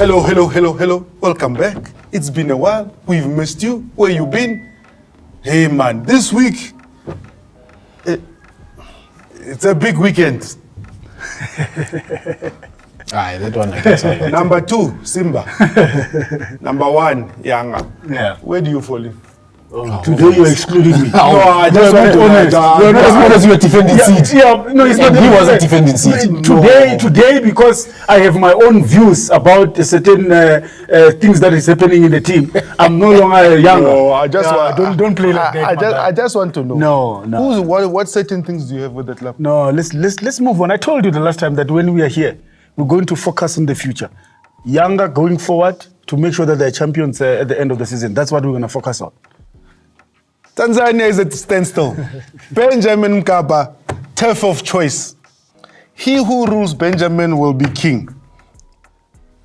Hello. Welcome back. It's been a while. We've missed you. Where you been? Hey man, this week, it's a big weekend. That one I guess. Number 2, Simba. Number 1, Yanga. Yeah. Where do you fall in? Today you're excluding me. No, I just want to honest. You're not As long as you are defending seat. No, it's not. He wasn't defending seat. Today, because I have my own views about certain things that is happening in the team, I'm no longer Yanga. No, I just want, don't play like that. I just want to know. No. What certain things do you have with the club? No, let's move on. I told you the last time that when we are here, we're going to focus on the future. Yanga going forward to make sure that they're champions at the end of the season. That's what we're going to focus on. Tanzania is at standstill. Benjamin Mkapa, turf of choice. He who rules Benjamin will be king.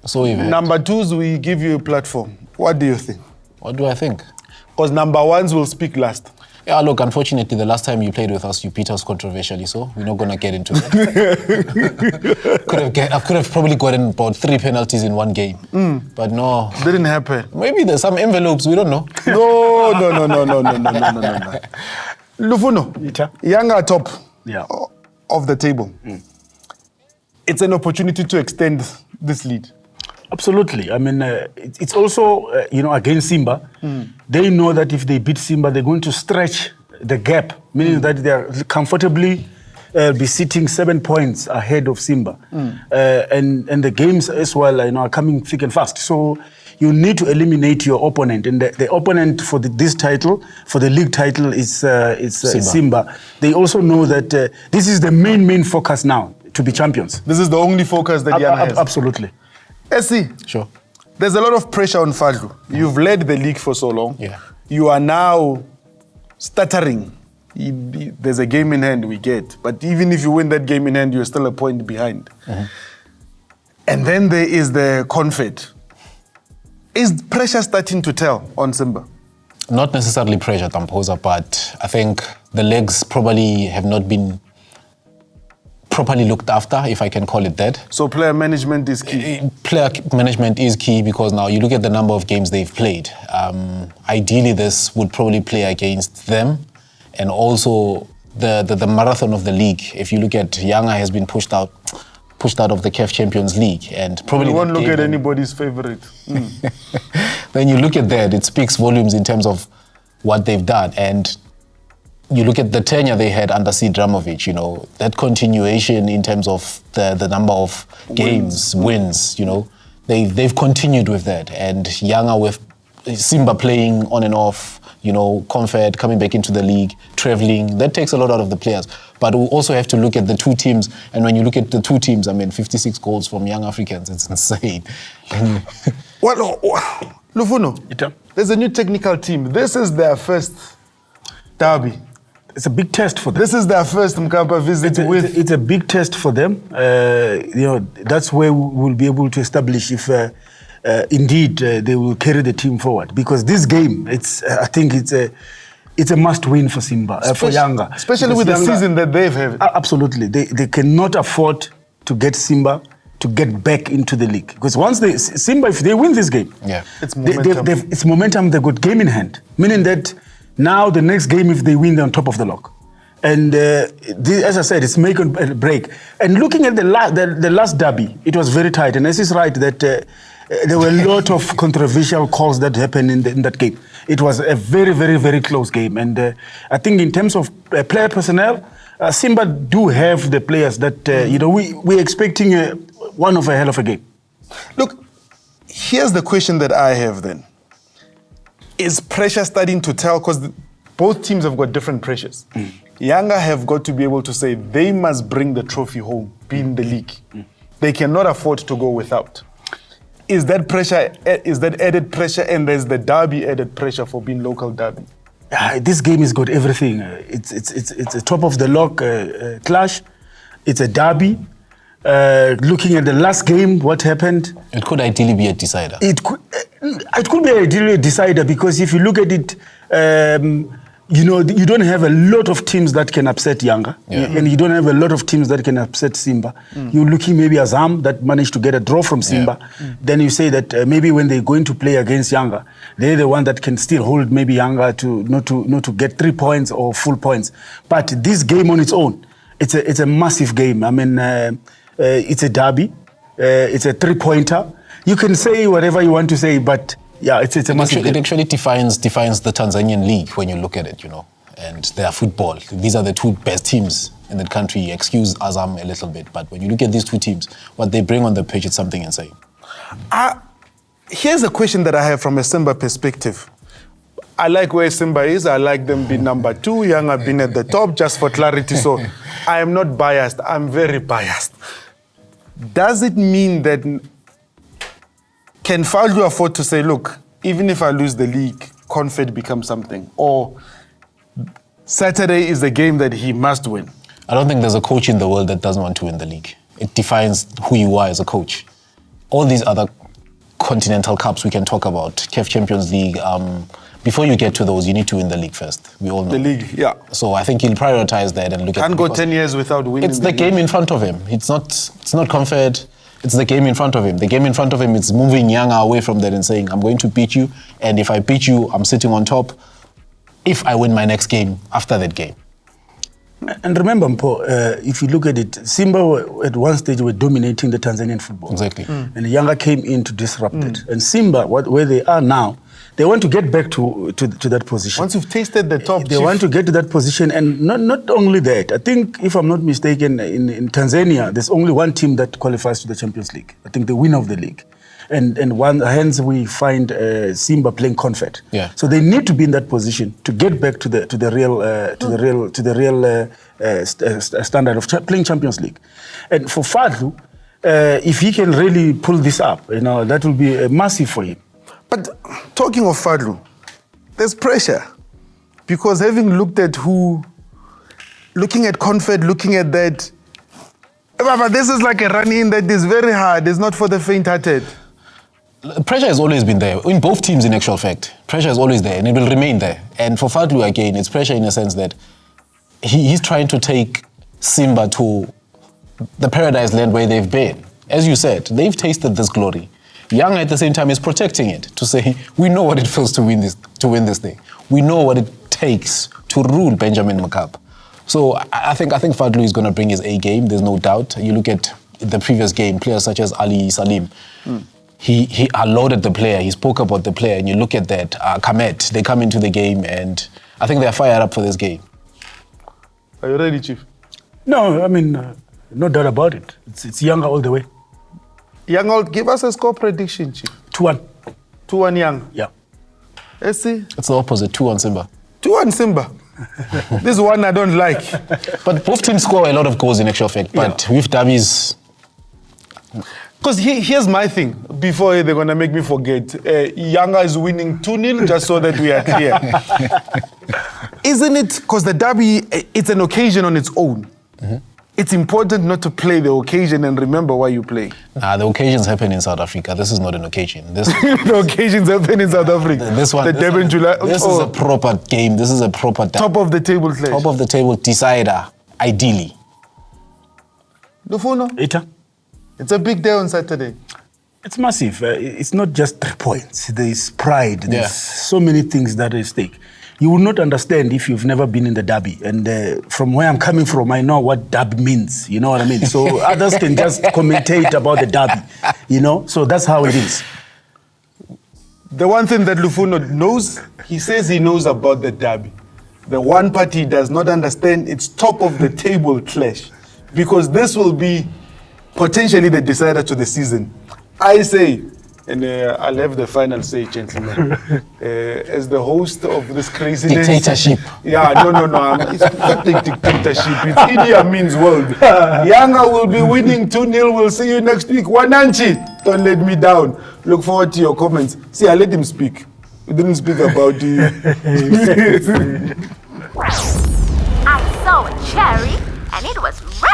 So even. Number 2s, we give you a platform. What do you think? What do I think? Because number 1s will speak last. Yeah, look, unfortunately, the last time you played with us, you beat us controversially, so we're not going to get into that. I could have probably gotten about 3 penalties in one game. But no. Didn't happen. Maybe there's some envelopes, we don't know. No. Lufuno, Yanga top of the table. It's an opportunity to extend this lead. Absolutely. I mean, it's also, against Simba. They know that if they beat Simba, they're going to stretch the gap, meaning that they are comfortably be sitting 7 points ahead of Simba. And the games as well are coming thick and fast. So you need to eliminate your opponent. And the opponent for this title, for the league title, is Simba. They also know that this is the main focus now, to be champions. This is the only focus that Yanga has. Absolutely. Essie, sure. There's a lot of pressure on Fadlu. You've led the league for so long. Yeah. You are now stuttering. There's a game in hand, we get. But even if you win that game in hand, you're still a point behind. And then there is the confed. Is pressure starting to tell on Simba? Not necessarily pressure, Tamposa, but I think the legs probably have not been properly looked after, if I can call it that. So player management is key? Player management is key because now you look at the number of games they've played. Ideally, this would probably play against them. And also the marathon of the league. If you look at Yanga has been pushed out of the CAF Champions League. And probably you won't look at anybody's favorite. Then you look at that, it speaks volumes in terms of what they've done. And you look at the tenure they had under Dramovic, that continuation in terms of the number of games, wins, they've continued with that. And Yanga with Simba playing on and off, Confed coming back into the league, traveling, that takes a lot out of the players. But we also have to look at the two teams. And when you look at the two teams, 56 goals from young Africans, it's insane. Well, Lufuno, there's a new technical team. This is their first derby. It's a big test for them. This is their first Mkapa visit It's a big test for them. That's where we'll be able to establish if indeed they will carry the team forward. Because this game, I think it's a must-win for Simba, for Yanga. Especially with the season that they've had. Absolutely. They cannot afford to get Simba to get back into the league. Because once Simba, if they win this game, it's momentum. It's momentum, they've got game in hand. Meaning that now the next game, if they win, they're on top of the log. And as I said, it's make or break. And looking at the last derby, it was very tight. And as is right that there were a lot of controversial calls that happened in that game. It was a very, very, very close game. And I think in terms of player personnel, Simba do have the players that, we're expecting one of a hell of a game. Look, here's the question that I have then. Is pressure starting to tell? Because both teams have got different pressures. Yanga have got to be able to say they must bring the trophy home, be in the league. They cannot afford to go without. Is that pressure? Is that added pressure? And there's the derby added pressure for being local derby. This game has got everything. It's a top of the log clash. It's a derby. Looking at the last game, what happened? It could ideally be a decider. It could be ideally a decider because if you look at it, you know, you don't have a lot of teams that can upset Yanga, and you don't have a lot of teams that can upset Simba. You're looking maybe Azam that managed to get a draw from Simba. Then you say that maybe when they're going to play against Yanga, they're the one that can still hold maybe Yanga to not to get 3 points or full points. But this game on its own, it's a massive game. I mean, it's a derby. It's a 3-pointer. You can say whatever you want to say, but yeah, it's a massive game. It actually defines the Tanzanian league when you look at it, you know, and their football. These are the two best teams in the country. Excuse Azam a little bit, but when you look at these two teams, what they bring on the pitch, it's something insane. Here's a question that I have from a Simba perspective. I like where Simba is. I like them being number 2. Yanga being at the top, just for clarity. So I am not biased. I'm very biased. Does it mean that can Fadlu afford to say, look, even if I lose the league, Confed becomes something? Or Saturday is the game that he must win? I don't think there's a coach in the world that doesn't want to win the league. It defines who you are as a coach. All these other continental cups we can talk about, CAF Champions League, before you get to those, you need to win the league first. We all know. The league, yeah. So I think he'll prioritize that and look at it. Can't go 10 years without winning. It's the game in front of him. It's not Confed. It's the game in front of him. The game in front of him is moving Yanga away from that and saying, I'm going to beat you, and if I beat you, I'm sitting on top if I win my next game after that game. And remember, Mpo, if you look at it, Simba at one stage were dominating the Tanzanian football. Exactly. And Yanga came in to disrupt it. And Simba, where they are now, they want to get back to that position. Once you've tasted the top, they want to get to that position. And not only that, I think, if I'm not mistaken, in Tanzania, there's only one team that qualifies to the Champions League. I think the winner of the league. And hence we find Simba playing Confed. Yeah. So they need to be in that position to get back to the real standard of playing Champions League. And for Fadlu, if he can really pull this up, you know, that will be massive for him. But talking of Fadlu, there's pressure. Because having looked at looking at Confed, looking at that, but this is like a run-in that is very hard. It's not for the faint-hearted. Pressure has always been there, in both teams in actual fact. Pressure is always there and it will remain there. And for Fadlu again, it's pressure in a sense that he's trying to take Simba to the paradise land where they've been. As you said, they've tasted this glory. Yanga at the same time is protecting it, to say, we know what it feels to win this thing. We know what it takes to rule Benjamin Mkapa. So I think Fadlu is going to bring his A game, there's no doubt. You look at the previous game, players such as Ali Salim, he unloaded the player, he spoke about the player, and you look at that, Kamet, they come into the game, and I think they're fired up for this game. Are you ready, Chief? No, I mean, no doubt about it. It's Yanga all the way. Yanga, give us a score prediction, Chief. 2-1. 2-1 Yanga. Yeah. Let's see. It's the opposite, 2-1 Simba. 2-1 Simba. This one I don't like. But both teams score a lot of goals in actual fact. But with derbies... Because here's my thing, before they're going to make me forget. Yanga is winning 2-0, just so that we are clear. Isn't it, because the derby, it's an occasion on its own. It's important not to play the occasion and remember why you play. The occasions happen in South Africa. This is not an occasion. The occasions happen in South Africa. This is a proper game. This is a proper... Top of the table clash. Top of the table decider, ideally. Lufuno? Ita? It's a big day on Saturday. It's massive. It's not just 3 points. There's pride. There's so many things that are at stake. You will not understand if you've never been in the derby. And from where I'm coming from, I know what derby means. You know what I mean? So others can just commentate about the derby. You know? So that's how it is. The one thing that Lufuno knows, he says he knows about the derby. The one part he does not understand, it's top of the table clash. Because this will be potentially the decider to the season. I say, and I'll have the final say, gentlemen. As the host of this craziness... Dictatorship. Yeah, no. It's not dictatorship. It's Idi Amin's world. Yanga will be winning 2-0. We'll see you next week. Wananchi, don't let me down. Look forward to your comments. See, I let him speak. We didn't speak about you. I saw a cherry, and it was red.